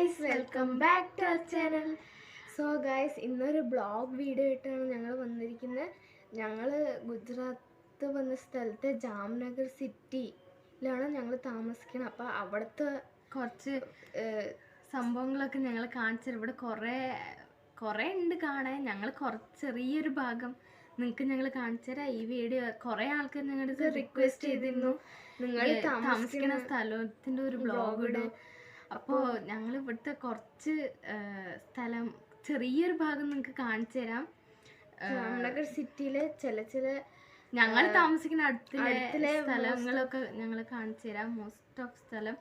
guys, welcome back to our channel. So guys, ഇന്നൊരു blog video ആയിട്ടാണ് ഞങ്ങൾ വന്നിരിക്കുന്നത്. ഞങ്ങൾ ഗുജറാത്ത് വന്ന സ്ഥലത്തെ ജാംനഗർ സിറ്റിയിലാണ് ഞങ്ങൾ താമസിക്കുന്നത്. അപ്പോൾ അവിടുത്തെ കുറച്ച് സംഭവങ്ങളൊക്കെ ഞങ്ങൾ കാണിച്ചു. ഇവിടെ കുറേ ഉണ്ട് കാണാൻ. ഞങ്ങൾ ചെറിയൊരു ഭാഗം നിങ്ങൾക്ക് ഞങ്ങൾ കാണിച്ചു തരാം. ഈ വീഡിയോ കുറേ ആൾക്കാർ ഞങ്ങളുടെ റിക്വസ്റ്റ് ചെയ്തിരുന്നു, നിങ്ങൾ താമസിക്കുന്ന സ്ഥലത്തിൻ്റെ ഒരു ബ്ലോഗ് ഇടും. അപ്പോൾ ഞങ്ങൾ ഇവിടുത്തെ കുറച്ച് സ്ഥലം ചെറിയൊരു ഭാഗം നിങ്ങൾക്ക് കാണിച്ചു തരാം. ജാംനഗർ സിറ്റിയിലെ ചില ഞങ്ങൾ താമസിക്കുന്ന അടുത്തുള്ള സ്ഥലങ്ങളൊക്കെ ഞങ്ങൾ കാണിച്ചു തരാം. മോസ്റ്റ് ഓഫ് സ്ഥലം.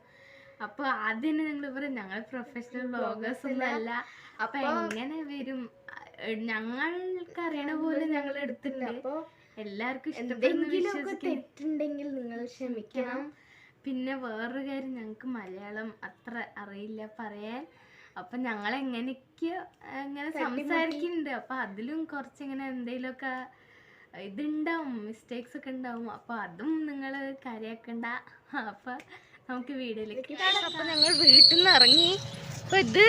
അപ്പോൾ ആദ്യം തന്നെ ഞങ്ങൾ പറയാം, ഞങ്ങൾ പ്രൊഫഷണൽ വ്ളോഗേഴ്സ് ഒന്നും അല്ല. അപ്പൊ എങ്ങനെ വരും ഞങ്ങൾക്ക് അറിയണ പോലെ ഞങ്ങൾ എടുത്തിട്ടുണ്ട്. അപ്പോൾ എല്ലാവർക്കും എന്തെങ്കിലുമൊക്കെ തെറ്റുണ്ടെങ്കിൽ നിങ്ങൾ ക്ഷമിക്കണം. പിന്നെ വേറൊരു കാര്യം, ഞങ്ങൾക്ക് മലയാളം അത്ര അറിയില്ല പറയാൻ. അപ്പം ഞങ്ങൾ ഇങ്ങനെ സംസാരിക്കുന്നുണ്ട്. അപ്പം അതിലും കുറച്ചിങ്ങനെ എന്തെങ്കിലുമൊക്കെ ഇതുണ്ടാവും, മിസ്റ്റേക്സ് ഒക്കെ ഉണ്ടാവും. അപ്പം അതും നിങ്ങൾ കാര്യമാക്കണ്ട. അപ്പം നമുക്ക് വീഡിയോയിലേക്ക്. അപ്പം ഞങ്ങൾ വീട്ടിൽ നിന്ന് ഇറങ്ങി. അപ്പം ഇത്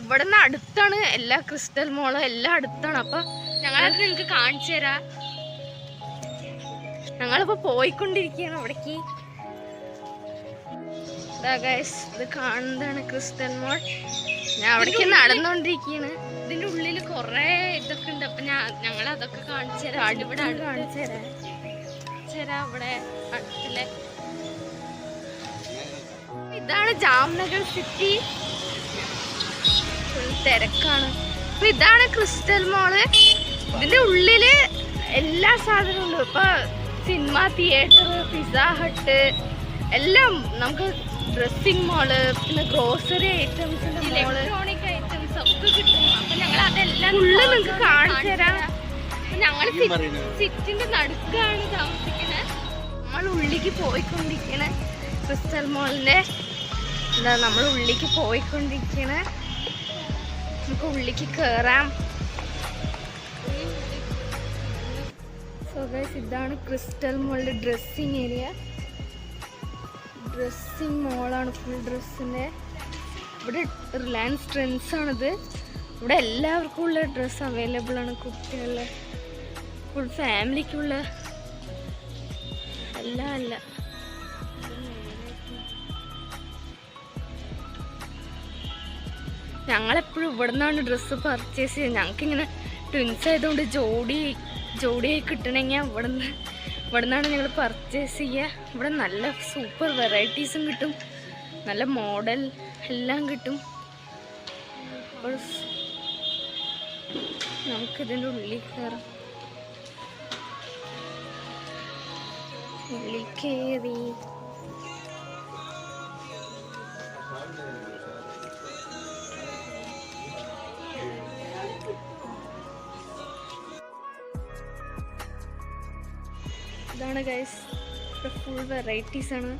ഇവിടെ നിന്ന് അടുത്താണ്, എല്ലാ ക്രിസ്റ്റൽ മോളും എല്ലാം അടുത്താണ്. അപ്പം ഞങ്ങളത് നിങ്ങൾക്ക് കാണിച്ചു തരാം. ഞങ്ങളിപ്പോൾ പോയിക്കൊണ്ടിരിക്കുകയാണ് അവിടേക്ക്. ഇത് കാണുന്നതാണ് ക്രിസ്റ്റൽ മോൾ. ഞാൻ അവിടേക്ക് നടന്നുകൊണ്ടിരിക്കുകയാണ്. ഇതിൻ്റെ ഉള്ളിൽ കുറേ ഇതൊക്കെ ഉണ്ട്. അപ്പം ഞങ്ങൾ അതൊക്കെ കാണിച്ചു തരാം. ഇവിടെ കാണിച്ചു തരാം ഇവിടെ അടുത്തില്ലേ. ഇതാണ് ജാംനഗർ സിറ്റി. ഫുൾ തിരക്കാണ്. അപ്പൊ ഇതാണ് ക്രിസ്റ്റൽ മോള്. ഇതിന്റെ ഉള്ളില് എല്ലാ സാധനവും ഉണ്ട്. ഇപ്പൊ സിനിമ തിയേറ്റർ, പിസ്സ ഹട്ട് എല്ലാം. നമുക്ക് ഡ്രസ്സിങ് മോള്, പിന്നെ ഗ്രോസറി ഐറ്റംസിന്റെ മോള്, ഇലക്ട്രോണിക് ഐറ്റംസ് ഒക്കെ കിട്ടും. അപ്പൊ ഞങ്ങൾ അതെല്ലാം ഫുള്ള് നിങ്ങൾക്ക് കാണിച്ചു തരാം. ഞങ്ങൾ സിറ്റിന്റെ നടുക്കാണ് താമസിക്കുന്നത്. നമ്മൾ ഉള്ളിലേക്ക് പോയിക്കൊണ്ടിരിക്കണേ. ക്രിസ്റ്റൽ മോളിന്റെ നമ്മൾ ഉള്ളിലേക്ക് പോയിക്കൊണ്ടിരിക്കണേ. നമുക്ക് ഉള്ളിലേക്ക് കയറാം. സോ ഗൈസ്, ഇതാണ് ക്രിസ്റ്റൽ മോളിന്റെ ഡ്രസ്സിങ് ഏരിയ. ഡ്രസ്സിങ് മോളാണ്, ഫുൾ ഡ്രസ്സിൻ്റെ. ഇവിടെ റിലയൻസ് ട്രെൻഡ്സ് ആണിത്. ഇവിടെ എല്ലാവർക്കും ഉള്ള ഡ്രസ്സ് അവൈലബിൾ ആണ്. കുട്ടികളുടെ ഫുൾ ഫാമിലിക്കുള്ള അല്ല. ഞങ്ങളെപ്പോഴും ഇവിടെ നിന്നാണ് ഡ്രസ്സ് പർച്ചേസ് ചെയ്യുന്നത്. ഞങ്ങൾക്കിങ്ങനെ ട്വിൻസ് ആയതുകൊണ്ട് ജോഡിയായി കിട്ടണമെങ്കിൽ ഇവിടെ നിന്നാണ് ഞങ്ങൾ പർച്ചേസ് ചെയ്യുക. ഇവിടെ നല്ല സൂപ്പർ വെറൈറ്റീസും കിട്ടും, നല്ല മോഡൽ എല്ലാം കിട്ടും. അപ്പോൾ നമുക്കിതിൻ്റെ ഉള്ളിൽ കയറാം. ഉള്ളിൽ കയറി ഇതാണ് ഗൈസ്. ഇവിടെ ഫുൾ വെറൈറ്റീസ് ആണ്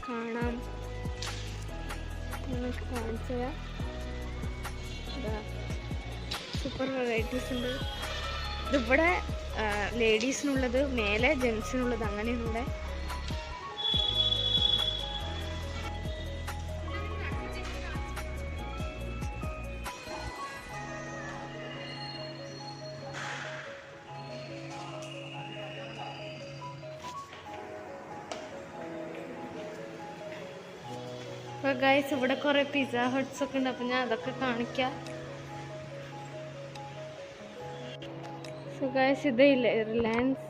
കാണാം. നിങ്ങൾക്ക് കാണിച്ചു തരാം. സൂപ്പർ വെറൈറ്റീസ് ഉണ്ട്. ഇതിവിടെ ലേഡീസിനുള്ളത്, മേലെ ജെൻസിനുള്ളത്, അങ്ങനെയാണ് ഇവിടെ. അപ്പോൾ ഗൈസ്, ഇവിടെ കുറേ പിസ്സ ഹട്ട്സ് ഒക്കെ ഉണ്ട്. അപ്പം ഞാൻ അതൊക്കെ കാണിക്കാം. സോ ഗൈസ്, ഇതില്ലേ റിലയൻസ്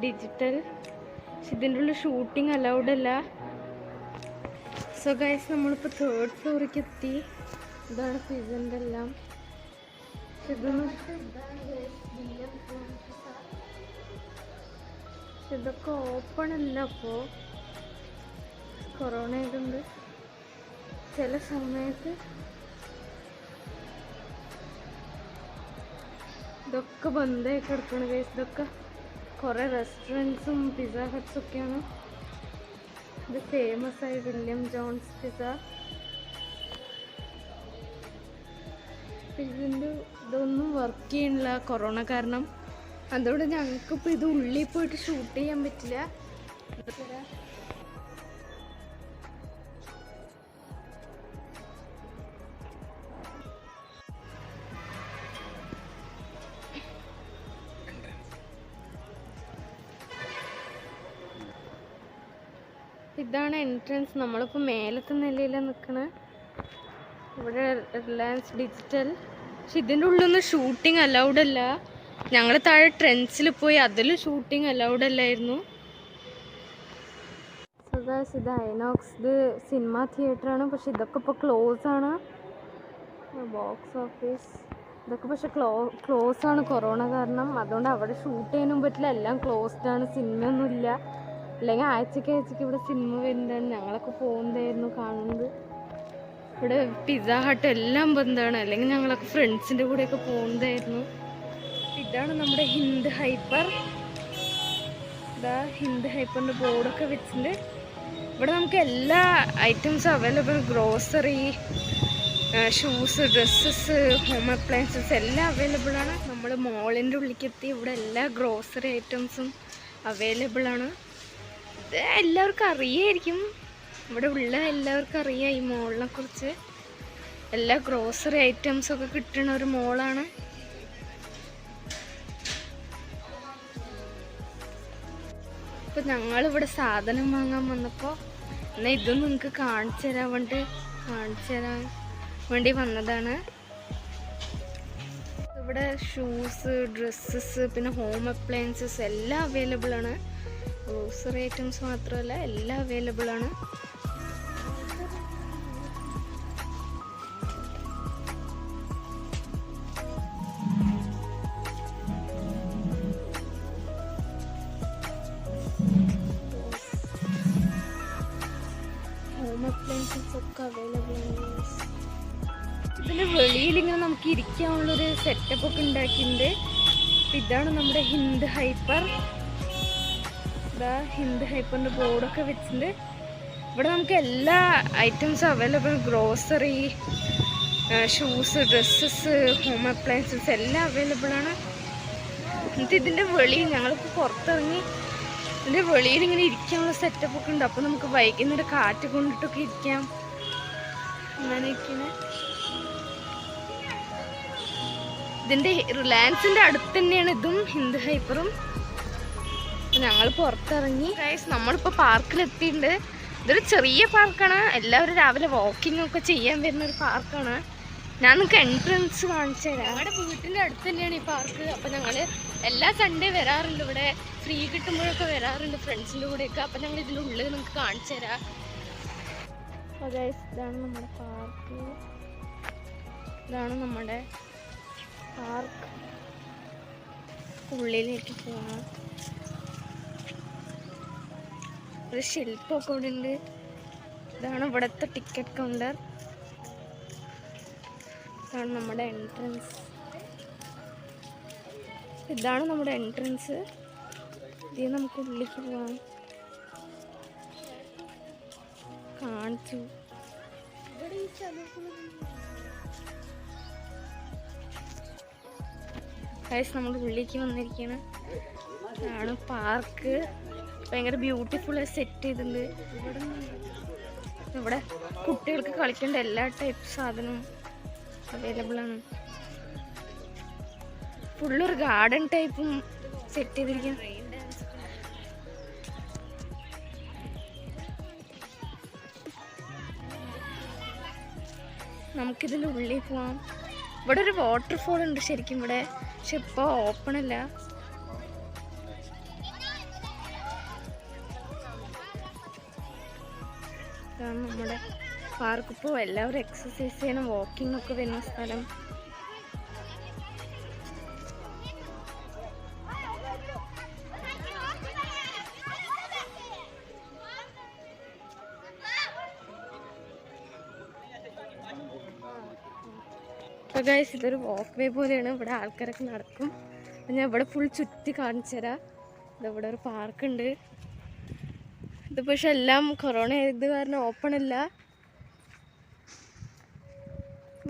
ഡിജിറ്റൽ. പക്ഷെ ഇതിൻ്റെ ഉള്ളിൽ ഷൂട്ടിംഗ് അലൗഡ് അല്ല. സോ ഗൈസ്, നമ്മളിപ്പോൾ 3rd ഫ്ലോറിലേക്ക് എത്തി. ഇതാണ് പിസ്സൻ്റെ എല്ലാം. ഇതൊക്കെ ഓപ്പൺ അല്ല. അപ്പോൾ കൊറോണ ആയതുകൊണ്ട് ചില സമയത്ത് ഇതൊക്കെ ബന്ധായി കിടക്കണം ഗൈസ്. ഇതൊക്കെ കുറേ റെസ്റ്റോറൻറ്റ്സും പിസ്സ ഹട്ട്സും ഒക്കെയാണ്. ഇത് ഫേമസ് ആയി വില്യം ജോൺസ് പിസ്സ. ഇതിൻ്റെ ഇതൊന്നും വർക്ക് ചെയ്യണില്ല കൊറോണ കാരണം. അതുകൊണ്ട് ഞങ്ങൾക്കിപ്പോൾ ഇത് ഉള്ളിൽ പോയിട്ട് ഷൂട്ട് ചെയ്യാൻ പറ്റില്ല. ഇതാണ് എൻട്രൻസ്. നമ്മളിപ്പോൾ മേലത്തെ നിലയിലാണ് നിൽക്കണത്. ഇവിടെ റിലയൻസ് ഡിജിറ്റൽ. പക്ഷെ ഇതിൻ്റെ ഉള്ളിലൊന്നും ഷൂട്ടിംഗ് അലൗഡ് അല്ല. ഞങ്ങൾ താഴെ ട്രെൻഡ്സിൽ പോയി, അതിൽ ഷൂട്ടിംഗ് അലൗഡ് അല്ലായിരുന്നു. ഇത് ഐനോക്സ്, ഇത് സിനിമ തിയേറ്ററാണ്. പക്ഷെ ഇതൊക്കെ ഇപ്പോൾ ക്ലോസ് ആണ്. ബോക്സ് ഓഫീസ് ഇതൊക്കെ പക്ഷെ ക്ലോസ് ആണ് കൊറോണ കാരണം. അതുകൊണ്ട് അവിടെ ഷൂട്ട് ചെയ്യാനും പറ്റില്ല, എല്ലാം ക്ലോസ്ഡ് ആണ്. സിനിമയൊന്നുമില്ല. അല്ലെങ്കിൽ ആഴ്ചയ്ക്ക് ഇവിടെ സിനിമ വരുന്നതാണ്. ഞങ്ങളൊക്കെ പോകുന്നതായിരുന്നു കാണുന്നത്. ഇവിടെ പിസ്സ ഹട്ട് എല്ലാം ബന്ധാണ്. അല്ലെങ്കിൽ ഞങ്ങളൊക്കെ ഫ്രണ്ട്സിൻ്റെ കൂടെയൊക്കെ പോകുന്നതായിരുന്നു. ഇതാണ് നമ്മുടെ ഹിന്ദ് ഹൈപ്പർ. ഇതാ ഹിന്ദ് ഹൈപ്പറിൻ്റെ ബോർഡൊക്കെ വെച്ചിട്ടുണ്ട്. ഇവിടെ നമുക്ക് എല്ലാ ഐറ്റംസും available. Grocery, shoes, dresses, home appliances എല്ലാം അവൈലബിൾ ആണ്. നമ്മൾ മോളിൻ്റെ ഉള്ളിലേക്ക് എത്തി. ഇവിടെ എല്ലാ ഗ്രോസറി ഐറ്റംസും അവൈലബിൾ ആണ്. ഇത് എല്ലാവർക്കും അറിയായിരിക്കും. ഇവിടെ ഉള്ള എല്ലാവർക്കും അറിയാം ഈ മോളിനെ കുറിച്ച്. എല്ലാ ഗ്രോസറി ഐറ്റംസൊക്കെ കിട്ടുന്ന ഒരു മോളാണ്. അപ്പോൾ ഞങ്ങളിവിടെ സാധനം വാങ്ങാൻ വന്നപ്പോൾ എന്നാൽ ഇതും നിങ്ങൾക്ക് കാണിച്ചു തരാൻ വേണ്ടി വന്നതാണ്. ഇവിടെ ഷൂസ്, ഡ്രസ്സസ്, പിന്നെ ഹോം അപ്ലയൻസസ് എല്ലാം അവൈലബിൾ ആണ്. ഗ്രോസറി ഐറ്റംസ് മാത്രമല്ല, എല്ലാം അവൈലബിൾ ആണ്. ഹോം അപ്ലയൻസസ് ഒക്കെ അവൈലബിൾ ആണ്. ഇതിന് വെളിയിൽ ഇങ്ങനെ നമുക്ക് ഇരിക്കാനുള്ളൊരു സെറ്റപ്പ് ഒക്കെ ഉണ്ടാക്കിയിട്ടുണ്ട്. ഇതാണ് നമ്മുടെ ഹിന്ദ് ഹൈപ്പർ. ഇതാ ഹിന്ദ് ഹൈപ്പറിൻ്റെ ബോർഡൊക്കെ വെച്ചിട്ടുണ്ട്. ഇവിടെ നമുക്ക് എല്ലാ ഐറ്റംസും available. Grocery, shoes, dresses, home appliances എല്ലാം അവൈലബിൾ ആണ്. എന്നിട്ട് ഇതിൻ്റെ വെളിയിൽ ഞങ്ങളിപ്പോൾ പുറത്തിറങ്ങി ഇതിൻ്റെ വെളിയിൽ ഇങ്ങനെ ഇരിക്കാനുള്ള സെറ്റപ്പ് ഒക്കെ ഉണ്ട്. അപ്പോൾ നമുക്ക് വൈകുന്നേരം കാറ്റ് കൊണ്ടിട്ടൊക്കെ ഇരിക്കാം. അങ്ങനെയൊക്കെയാണ്. ഇതിൻ്റെ റിലയൻസിൻ്റെ അടുത്ത് തന്നെയാണ് ഇതും ഹിന്ദ് ഹൈപ്പറും. ഞങ്ങൾ പുറത്തിറങ്ങി. നമ്മളിപ്പോൾ പാർക്കിലെത്തിയിട്ടുണ്ട്. ഇതൊരു ചെറിയ പാർക്കാണ്. എല്ലാവരും രാവിലെ വാക്കിംഗ് ഒക്കെ ചെയ്യാൻ വരുന്ന ഒരു പാർക്കാണ്. ഞാൻ നിങ്ങൾക്ക് എൻട്രൻസ് കാണിച്ചു തരാം. ഞങ്ങളുടെ വീട്ടിൻ്റെ അടുത്ത് തന്നെയാണ് ഈ പാർക്ക്. അപ്പോൾ ഞങ്ങൾ എല്ലാ സൺഡേ വരാറുണ്ട്. ഇവിടെ ഫ്രീ കിട്ടുമ്പോഴൊക്കെ വരാറുണ്ട് ഫ്രണ്ട്സിൻ്റെ കൂടെയൊക്കെ. അപ്പോൾ ഞങ്ങൾ ഇതിനുള്ളിൽ നിങ്ങൾക്ക് കാണിച്ചു തരാം. അപ്പോൾ ഗൈസ്, ഇതാണ് നമ്മുടെ പാർക്ക്. ഇതാണ് നമ്മുടെ പാർക്ക്. ഉള്ളിലേക്ക് പോകണം. ഒരു ശില്പമൊക്കെ ഇവിടെ ഉണ്ട്. ഇതാണ് ഇവിടുത്തെ ടിക്കറ്റ് കൗണ്ടർ. ഇതാണ് നമ്മുടെ എൻട്രൻസ്. ഇതാണ് നമ്മുടെ എൻട്രൻസ്. ഇത് നമുക്ക് ഉള്ളിലേക്ക് പോകാം. കാണിച്ചു. നമ്മുടെ ഉള്ളിലേക്ക് വന്നിരിക്കുകയാണ്. ഇതാണ് പാർക്ക്. ഭയങ്കര ബ്യൂട്ടിഫുൾ സെറ്റ് ചെയ്തിട്ടുണ്ട്. ഇവിടെ കുട്ടികൾക്ക് കളിക്കേണ്ട എല്ലാ ടൈപ്പ് സാധനവും അവൈലബിൾ ആണ്. ഫുള്ളൊരു ഗാർഡൻ ടൈപ്പും സെറ്റ് ചെയ്തിരിക്കും. നമുക്കിതിൻ്റെ ഉള്ളിൽ പോവാം. ഇവിടെ ഒരു വാട്ടർഫോൾ ഉണ്ട് ശരിക്കും ഇവിടെ, പക്ഷെ ഇപ്പോൾ ഓപ്പൺ അല്ല. ഇതാണ് നമ്മുടെ പാർക്ക്. ഇപ്പോൾ എല്ലാവരും എക്സസൈസ് ചെയ്യണം, വാക്കിംഗ് ഒക്കെ വരുന്ന സ്ഥലം. അപ്പോൾ ഗൈസ്, ഇതൊരു വാക്ക് വേ പോലെയാണ്. ഇവിടെ ആൾക്കാരൊക്കെ നടക്കും. അപ്പം ഞാൻ ഇവിടെ ഫുൾ ചുറ്റി കാണിച്ചു തരാം. ഇതിവിടെ ഒരു പാർക്കുണ്ട്. ഇത് പക്ഷെ എല്ലാം കൊറോണ ആയത് കാരണം ഓപ്പൺ അല്ല.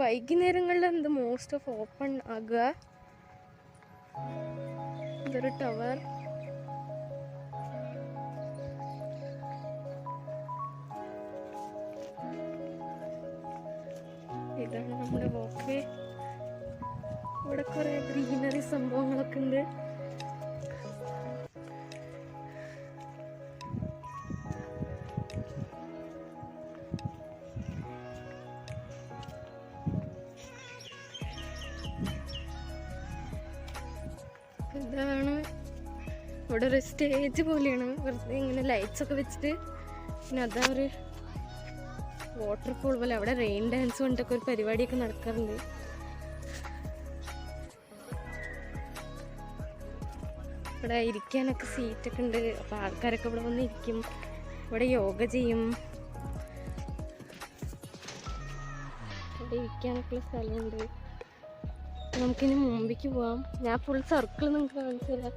വൈകുന്നേരങ്ങളിൽ എന്ത് മോസ്റ്റ് ഓഫ് ഓപ്പൺ ആകുക. ഇതൊരു ടവർ. ഇതാണ് നമ്മുടെ വാക്ക് വേ. ഇവിടെ കുറെ ഗ്രീനറി സംഭവങ്ങളൊക്കെ ഉണ്ട്. ഇതാണ് ഇവിടെ ഒരു സ്റ്റേജ് പോലെയാണ്, വെറുതെ ഇങ്ങനെ ലൈറ്റ്സ് ഒക്കെ വെച്ചിട്ട്. പിന്നെ അതാ ഒരു വാട്ടർഫോൾ പോലെ, അവിടെ റെയിൻ ഡാൻസ് കൊണ്ടൊക്കെ ഒരു പരിപാടിയൊക്കെ നടക്കാറുണ്ട്. ഇവിടെ ഇരിക്കാനൊക്കെ സീറ്റൊക്കെ ഉണ്ട്, അപ്പോൾ ആൾക്കാരൊക്കെ ഇവിടെ വന്ന് ഇരിക്കും, ഇവിടെ യോഗ ചെയ്യും. ഇവിടെ ഇരിക്കാനൊക്കെയുള്ള സ്ഥലമുണ്ട്. നമുക്കിനി മുമ്പിലേക്ക് പോവാം. ഞാൻ ഫുൾ സർക്കിൾ നിങ്ങൾക്ക് കാണിച്ചു തരാം.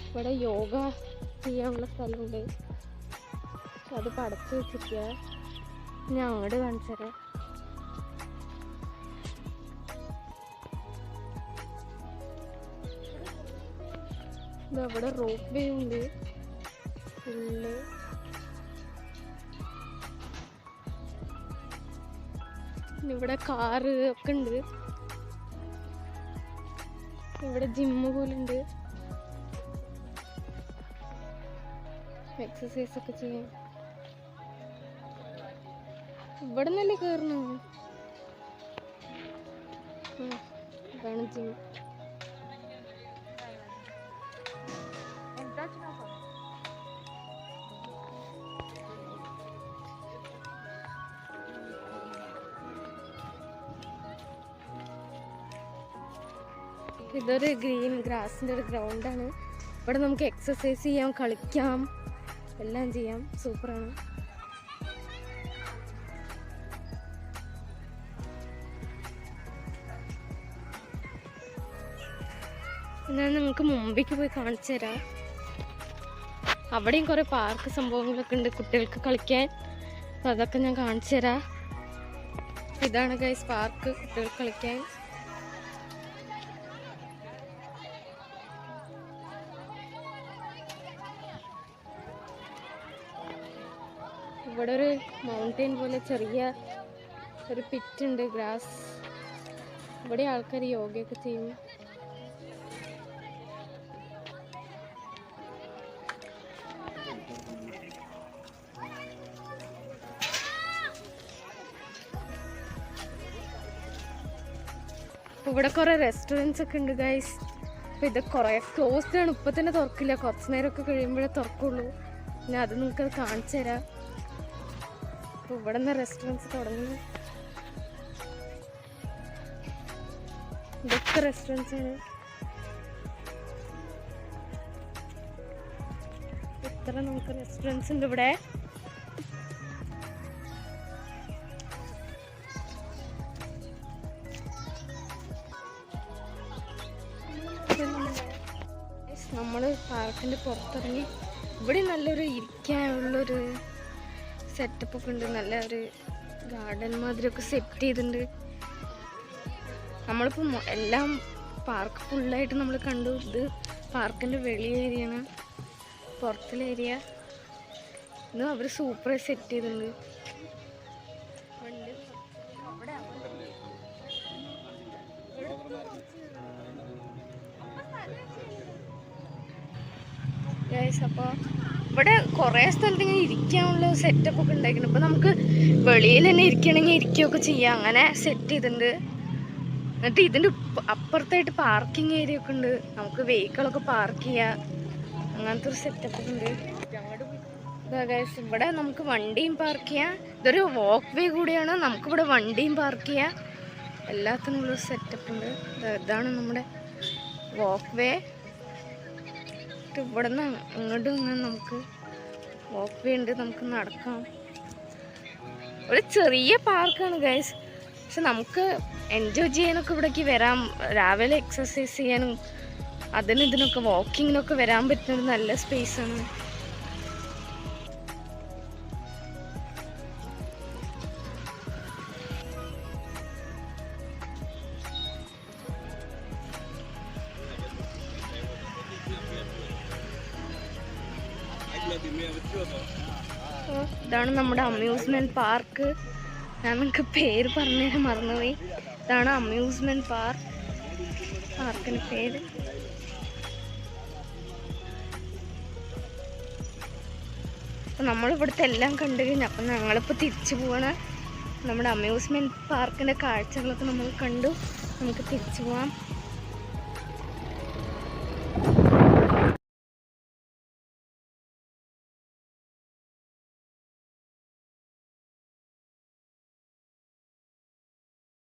ഇവിടെ യോഗ ചെയ്യാനുള്ള സ്ഥലമുണ്ട്, പക്ഷെ അത് പടച്ചു വെച്ചിരിക്കുക. ഞാൻ അങ്ങോട്ട് കാണിച്ചു തരാം. ഇവിടെ റോപ്പ് വേ ഉണ്ട് ഫുള്ള്. ഇവിടെ കാറ് ഒക്കെ ഉണ്ട്. ഇവിടെ ജിമ്മ് പോലുണ്ട്, എക്സസൈസ് ഒക്കെ ചെയ്യാം. ഇവിടെ നിന്നല്ലേ കയറണോ? ഇതാണ് ജിം. ഇതൊരു ഗ്രീൻ ഗ്രാസിൻ്റെ ഒരു ഗ്രൗണ്ടാണ്. ഇവിടെ നമുക്ക് എക്സസൈസ് ചെയ്യാം, കളിക്കാം, എല്ലാം ചെയ്യാം. സൂപ്പറാണ്. ഞാൻ നിങ്ങൾക്ക് മുമ്പിലേക്ക് പോയി കാണിച്ചു തരാം. അവിടെയും കുറേ പാർക്ക് സംഭവങ്ങളൊക്കെ ഉണ്ട് കുട്ടികൾക്ക് കളിക്കാൻ, അപ്പം അതൊക്കെ ഞാൻ കാണിച്ചു തരാം. ഇതാണ് ഗൈസ് പാർക്ക് കുട്ടികൾക്ക് കളിക്കാൻ. ഇവിടെ ഒരു മൗണ്ടെയിൻ പോലെ ചെറിയ ഒരു പിറ്റ് ഉണ്ട്, ഗ്രാസ്. ഇവിടെ ആൾക്കാർ യോഗയൊക്കെ ചെയ്യും. ഇവിടെ കുറേ റെസ്റ്റോറൻറ്റ്സ് ഒക്കെ ഉണ്ട് ഗൈസ്. അപ്പോൾ ഇത് കുറേ ക്ലോസ്ഡ് ആണ്, ഇപ്പം തന്നെ തുറക്കില്ല, കുറച്ച് നേരമൊക്കെ കഴിയുമ്പോഴേ തുറക്കുള്ളൂ. പിന്നെ അത് നിങ്ങൾക്കത് കാണിച്ചു തരാം. അപ്പോൾ ഇവിടെ നിന്ന് റെസ്റ്റോറൻറ്റ്സ് തുടങ്ങുന്നു. ഇതൊക്കെ റെസ്റ്റോറൻറ്റ്സ് ആണ്. ഇത്ര നമുക്ക് റെസ്റ്റോറൻറ്റ്സ് ഉണ്ട് ഇവിടെ. നമ്മൾ പാർക്കിൻ്റെ പുറത്തിറങ്ങി. ഇവിടെ നല്ലൊരു ഇരിക്കാനുള്ളൊരു സെറ്റപ്പൊക്കെ ഉണ്ട്, നല്ല ഒരു ഗാർഡൻ മാതിരിയൊക്കെ സെറ്റ് ചെയ്തിട്ടുണ്ട്. നമ്മളിപ്പോൾ എല്ലാം പാർക്ക് ഫുള്ളായിട്ട് നമ്മൾ കണ്ടു. ഇത് പാർക്കിൻ്റെ വെളി ഏരിയയാണ്, പുറത്തുള്ള ഏരിയ. ഇതും അവർ സൂപ്പറായി സെറ്റ് ചെയ്തിട്ടുണ്ട്. അപ്പോൾ ഇവിടെ കുറേ സ്ഥലത്ത് ഇങ്ങനെ ഇരിക്കാനുള്ള സെറ്റപ്പ് ഒക്കെ ഉണ്ടായിരിക്കുന്നു. ഇപ്പോൾ നമുക്ക് വെളിയിൽ തന്നെ ഇരിക്കണമെങ്കിൽ ഇരിക്കുകയൊക്കെ ചെയ്യാം, അങ്ങനെ സെറ്റ് ചെയ്തിട്ടുണ്ട്. എന്നിട്ട് ഇതിൻ്റെ അപ്പുറത്തായിട്ട് പാർക്കിംഗ് ഏരിയ ഒക്കെ ഉണ്ട്, നമുക്ക് വെഹിക്കിളൊക്കെ പാർക്ക് ചെയ്യാം, അങ്ങനത്തെ ഒരു സെറ്റപ്പ് ഒക്കെ ഉണ്ട്. ഇവിടെ നമുക്ക് വണ്ടിയും പാർക്ക് ചെയ്യാം. ഇതൊരു വാക്ക് വേ കൂടിയാണ്, നമുക്കിവിടെ വണ്ടിയും പാർക്ക് ചെയ്യാം, എല്ലാത്തിനുള്ളൊരു സെറ്റപ്പ് ഉണ്ട്. ഇതാണ് നമ്മുടെ വാക്ക് വേ. ഇവിടെ നിന്ന് ഇങ്ങോട്ടും ഇങ്ങനെ നമുക്ക് വാക്ക് വേ ഉണ്ട്, നമുക്ക് നടക്കാം. ഒരു ചെറിയ പാർക്കാണ് ഗൈസ്, പക്ഷെ നമുക്ക് എൻജോയ് ചെയ്യാനൊക്കെ ഇവിടേക്ക് വരാം. രാവിലെ എക്സസൈസ് ചെയ്യാനും ഇതിനൊക്കെ വാക്കിങ്ങിനൊക്കെ വരാൻ പറ്റുന്ന ഒരു നല്ല സ്പേസാണ്. ഇതാണ് നമ്മുടെ അമ്യൂസ്മെന്റ് പാർക്ക്. ഞാൻ നിങ്ങൾക്ക് പേര് പറഞ്ഞുതരാൻ മറന്നുപോയി. ഇതാണ് അമ്യൂസ്മെന്റ് പാർക്കിന്റെ പേര്. അപ്പം നമ്മളിവിടുത്തെ എല്ലാം കണ്ടു കഴിഞ്ഞു. അപ്പം ഞങ്ങളിപ്പോൾ തിരിച്ചു പോവാണ്. നമ്മുടെ അമ്യൂസ്മെന്റ് പാർക്കിന്റെ കാഴ്ചകളൊക്കെ നമ്മൾ കണ്ടു, നമുക്ക് തിരിച്ചു പോവാം.